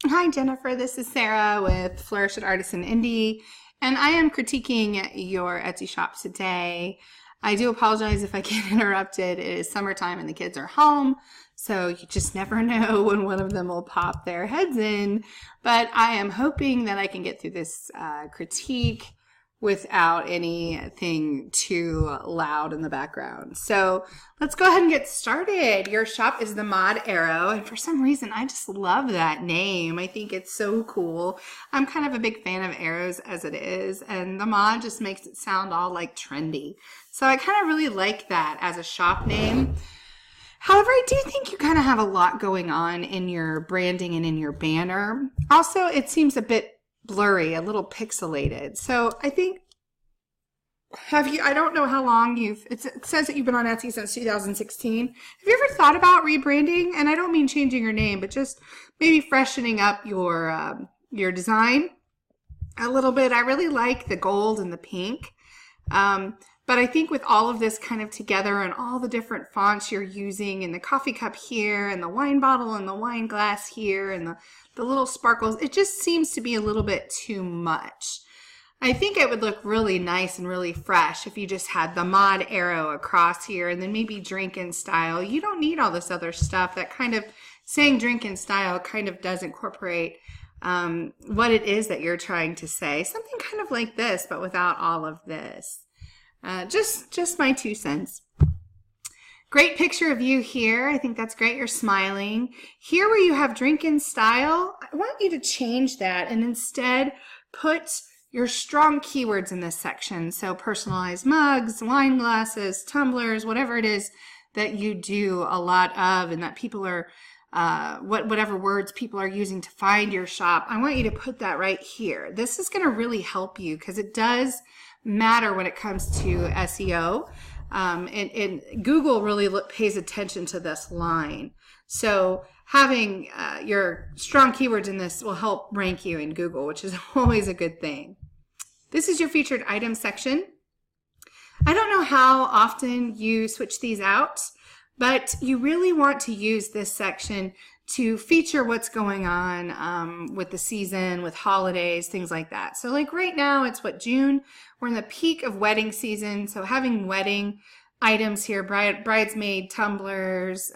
Hi, Jennifer. This is Sarah with Flourish at Artisan Indie, and I am critiquing your Etsy shop today. I do apologize if I get interrupted. It is summertime and the kids are home, so you just never know when one of them will pop their heads in. But I am hoping that I can get through this critique without anything too loud in the background. So let's go ahead and get started. Your shop is the Mod Arrow, and for some reason I just love that name. I think it's so cool. I'm kind of a big fan of arrows as it is, and the mod just makes it sound all like trendy. So I kind of really like that as a shop name. However, I do think you kind of have a lot going on in your branding and in your banner. Also, it seems a bit blurry, a little pixelated. So I think, I don't know how long it says that you've been on Etsy since 2016. Have you ever thought about rebranding? And I don't mean changing your name, but just maybe freshening up your design a little bit. I really like the gold and the pink. But I think with all of this kind of together and all the different fonts you're using and the coffee cup here and the wine bottle and the wine glass here and the little sparkles, it just seems to be a little bit too much. I think it would look really nice and really fresh if you just had the Mod Arrow across here and then maybe Drink in Style. You don't need all this other stuff. That kind of saying Drink in Style kind of does incorporate what it is that you're trying to say. Something kind of like this, but without all of this. Just my 2 cents. Great picture of you here. I think that's great. You're smiling. Here where you have Drink in Style, I want you to change that and instead put your strong keywords in this section. So personalized mugs, wine glasses, tumblers, whatever it is that you do a lot of and that people are, whatever words people are using to find your shop. I want you to put that right here. This is going to really help you because it does matter when it comes to SEO. And Google really pays attention to this line. So having your strong keywords in this will help rank you in Google, which is always a good thing. This is your featured item section. I don't know how often you switch these out, but you really want to use this section to feature what's going on with the season, with holidays, things like that. So like right now, it's June? We're in the peak of wedding season. So having wedding items here, bridesmaid tumblers,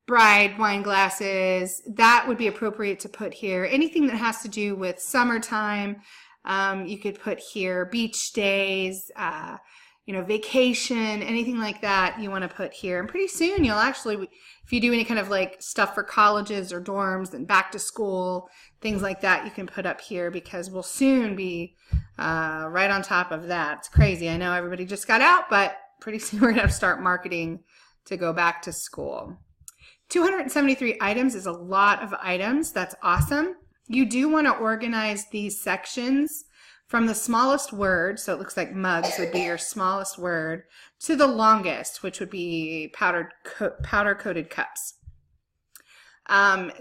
bride wine glasses, that would be appropriate to put here. Anything that has to do with summertime, you could put here. Beach days, vacation, anything like that you want to put here. And pretty soon you'll actually, if you do any kind of like stuff for colleges or dorms and back to school, things like that, you can put up here because we'll soon be right on top of that. It's crazy. I know everybody just got out, but pretty soon we're going to have to start marketing to go back to school. 273 items is a lot of items. That's awesome. You do want to organize these sections from the smallest word, so it looks like mugs would be your smallest word, to the longest, which would be powder-coated cups.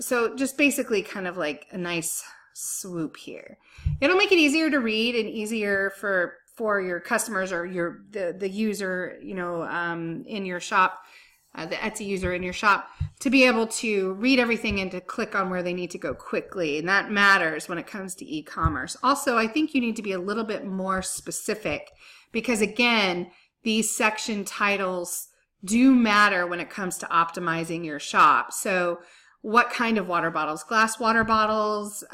So just basically kind of like a nice swoop here. It'll make it easier to read and easier for your customers or the user, in your shop, the Etsy user in your shop, to be able to read everything and to click on where they need to go quickly. And that matters when it comes to e-commerce. Also, I think you need to be a little bit more specific because, again, these section titles do matter when it comes to optimizing your shop. So what kind of water bottles? Glass water bottles,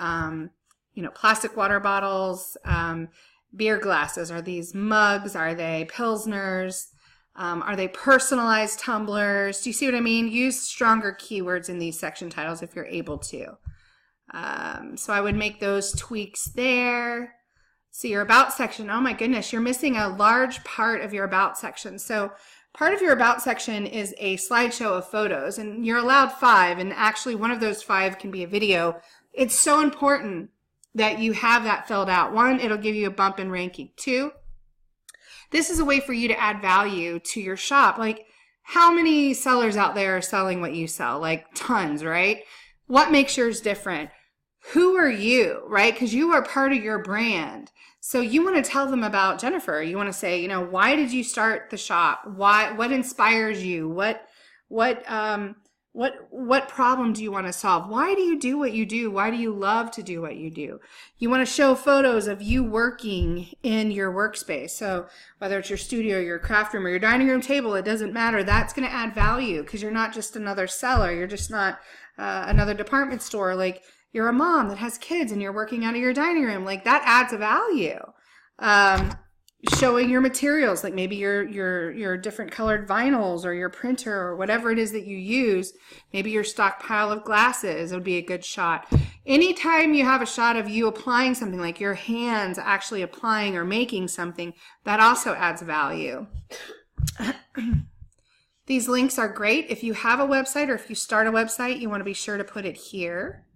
plastic water bottles, beer glasses. Are these mugs? Are they Pilsners? Are they personalized tumblers? Do you see what I mean? Use stronger keywords in these section titles if you're able to. So I would make those tweaks there. So your About section, oh my goodness, you're missing a large part of your About section. So part of your About section is a slideshow of photos, and you're allowed 5, and actually one of those 5 can be a video. It's so important that you have that filled out. 1, it'll give you a bump in ranking. 2, this is a way for you to add value to your shop. Like, how many sellers out there are selling what you sell? Like, tons, right? What makes yours different? Who are you, right? Because you are part of your brand. So you want to tell them about Jennifer. You want to say, why did you start the shop? What inspires you? What What problem do you want to solve? Why do you do what you do? Why do you love to do what you do? You want to show photos of you working in your workspace. So whether it's your studio, your craft room, or your dining room table, it doesn't matter. That's going to add value because you're not just another seller. You're just not another department store. Like, you're a mom that has kids and you're working out of your dining room. Like, that adds a value. Showing your materials, like maybe your different colored vinyls or your printer or whatever it is that you use, maybe your stockpile of glasses would be a good shot. Anytime you have a shot of you applying something, like your hands actually applying or making something, that also adds value. These links are great. If you have a website or if you start a website, you want to be sure to put it here.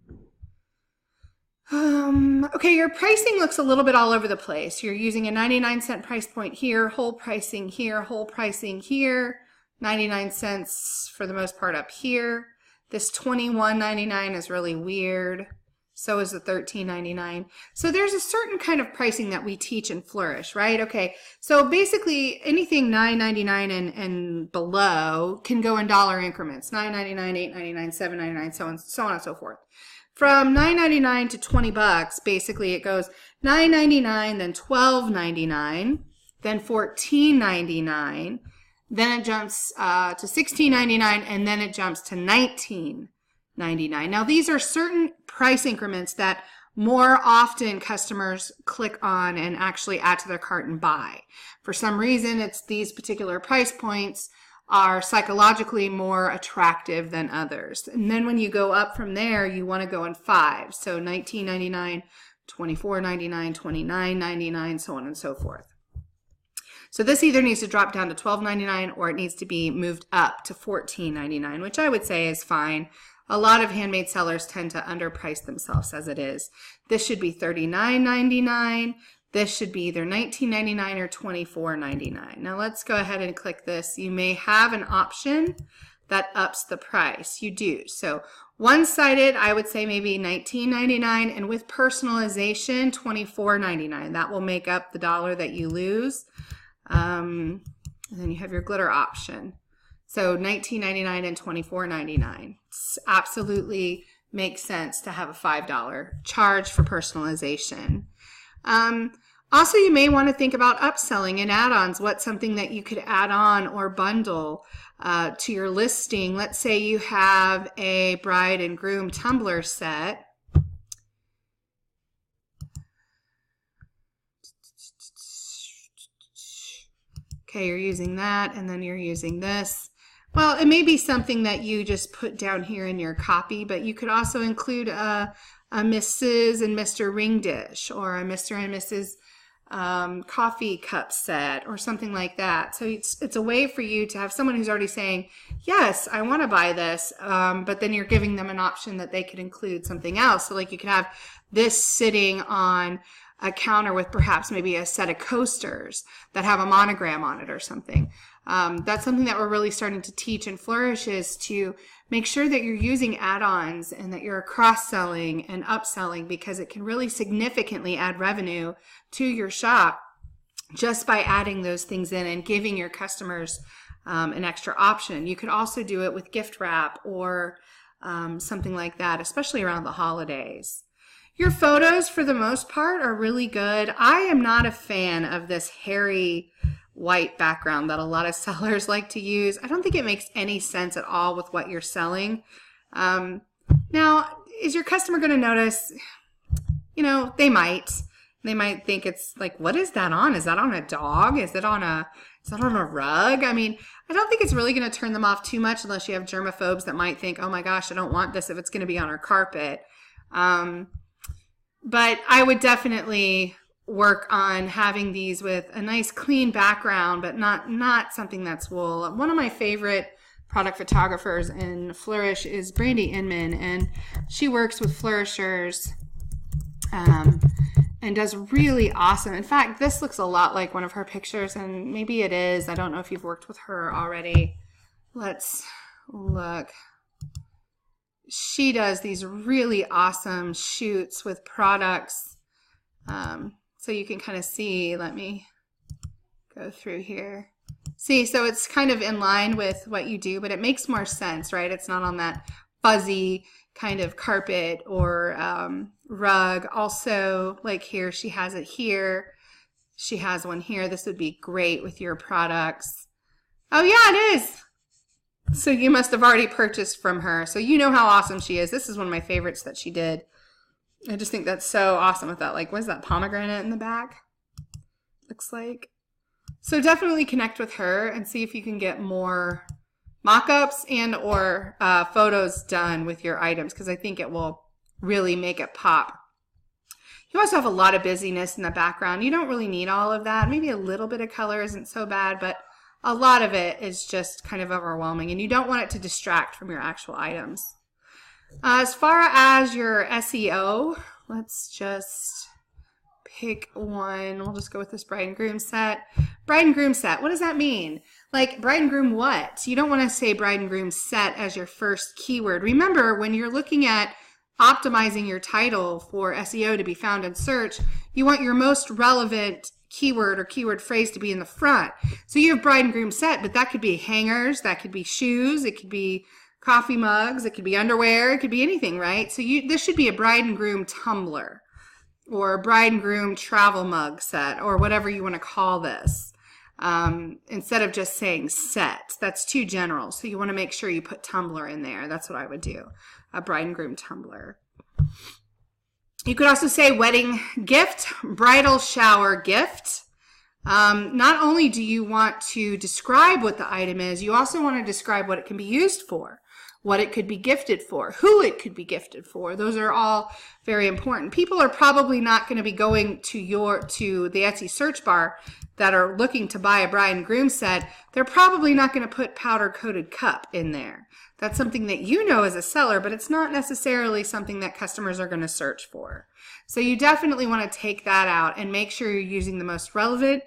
Okay, your pricing looks a little bit all over the place. You're using a 99-cent price point here, whole pricing here, whole pricing here, 99 cents for the most part up here. This $21.99 is really weird. So is the $13.99. So there's a certain kind of pricing that we teach in Flourish, right? Okay, so basically anything $9.99 and below can go in dollar increments. $9.99, $8.99, $7.99, so on and so forth. From $9.99 to 20 bucks, basically it goes $9.99, then $12.99, then $14.99, then it jumps to $16.99, and then it jumps to $19.99. Now these are certain price increments that more often customers click on and actually add to their cart and buy. For some reason, it's these particular price points are psychologically more attractive than others. And then when you go up from there, you want to go in fives. So $19.99, $24.99, $29.99, so on and so forth. So this either needs to drop down to $12.99 or it needs to be moved up to $14.99, which I would say is fine. A lot of handmade sellers tend to underprice themselves as it is. This should be $39.99. This should be either $19.99 or $24.99. Now let's go ahead and click this. You may have an option that ups the price. You do. So one-sided, I would say maybe $19.99, and with personalization, $24.99. That will make up the dollar that you lose. And then you have your glitter option. So $19.99 and $24.99. Absolutely makes sense to have a $5 charge for personalization. Also, you may want to think about upselling and add-ons. What's something that you could add on or bundle to your listing? Let's say you have a bride and groom tumbler set. Okay, you're using that, and then you're using this. Well, it may be something that you just put down here in your copy, but you could also include a Mrs. and Mr. ring dish, or a Mr. and Mrs. Coffee cup set, or something like that. So it's a way for you to have someone who's already saying, yes, I want to buy this, but then you're giving them an option that they could include something else. So like you could have this sitting on a counter with perhaps maybe a set of coasters that have a monogram on it or something. That's something that we're really starting to teach in Flourish, is to make sure that you're using add-ons and that you're cross-selling and upselling, because it can really significantly add revenue to your shop just by adding those things in and giving your customers an extra option. You could also do it with gift wrap or something like that, especially around the holidays. Your photos, for the most part, are really good. I am not a fan of this hairy white background that a lot of sellers like to use. I don't think it makes any sense at all with what you're selling. Now, is your customer going to notice? You know, they might. They might think it's like, what is that on? Is that on a dog? Is that on a rug? I mean, I don't think it's really going to turn them off too much, unless you have germaphobes that might think, oh my gosh, I don't want this if it's going to be on our carpet. But I would definitely work on having these with a nice clean background, but not something that's wool. One of my favorite product photographers in Flourish is Brandy Inman, and she works with flourishers and does really awesome. In fact, this looks a lot like one of her pictures, and maybe it is. I don't know if you've worked with her already. Let's look. She does these really awesome shoots with products. So you can kind of see, let me go through here. See, so it's kind of in line with what you do, but it makes more sense, right? It's not on that fuzzy kind of carpet or rug. Also, like here, she has it here. She has one here. This would be great with your products. Oh yeah, it is. So you must have already purchased from her. So you know how awesome she is. This is one of my favorites that she did. I just think that's so awesome with that. Like, what is that, pomegranate in the back? Looks like. So definitely connect with her and see if you can get more mock-ups and or photos done with your items, because I think it will really make it pop. You also have a lot of busyness in the background. You don't really need all of that. Maybe a little bit of color isn't so bad, but a lot of it is just kind of overwhelming, and you don't want it to distract from your actual items. As far as your SEO, let's just pick one. We'll just go with this bride and groom set. Bride and groom set, what does that mean? Like, bride and groom what? You don't want to say bride and groom set as your first keyword. Remember, when you're looking at optimizing your title for SEO to be found in search, you want your most relevant keyword or keyword phrase to be in the front. So you have bride and groom set, but that could be hangers, that could be shoes, it could be coffee mugs, it could be underwear, it could be anything, right? So this should be a bride and groom tumbler or a bride and groom travel mug set or whatever you want to call this. Instead of just saying set, that's too general. So you want to make sure you put tumbler in there. That's what I would do, a bride and groom tumbler. You could also say wedding gift, bridal shower gift. Not only do you want to describe what the item is, you also want to describe what it can be used for, what it could be gifted for, who it could be gifted for. Those are all very important. People are probably not going to be going to the Etsy search bar that are looking to buy a bride and groom set. They're probably not going to put powder coated cup in there. That's something that you know as a seller, but it's not necessarily something that customers are going to search for. So you definitely want to take that out and make sure you're using the most relevant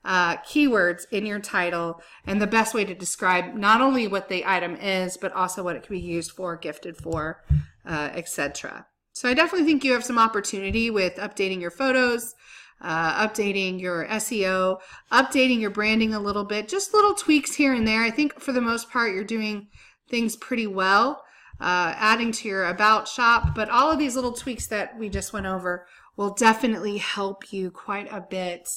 keywords in your title and the best way to describe not only what the item is, but also what it can be used for, gifted for, etc. So I definitely think you have some opportunity with updating your photos, updating your SEO, updating your branding a little bit, just little tweaks here and there. I think for the most part you're doing things pretty well, adding to your about shop, but all of these little tweaks that we just went over will definitely help you quite a bit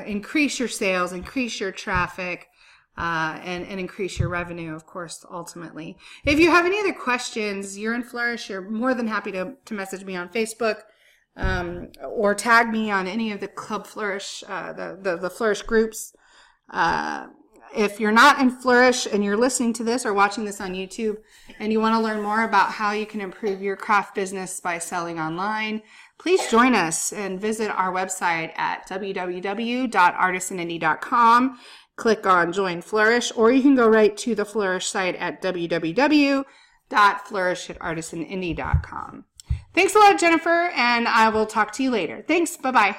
increase your sales, increase your traffic, and increase your revenue, of course, ultimately. If you have any other questions, you're in Flourish, you're more than happy to message me on Facebook or tag me on any of the Club Flourish, the Flourish groups. If you're not in Flourish and you're listening to this or watching this on YouTube and you want to learn more about how you can improve your craft business by selling online, please join us and visit our website at www.artisanindie.com. Click on Join Flourish, or you can go right to the Flourish site at www.flourishatArtisanindie.com. Thanks a lot, Jennifer, and I will talk to you later. Thanks. Bye-bye.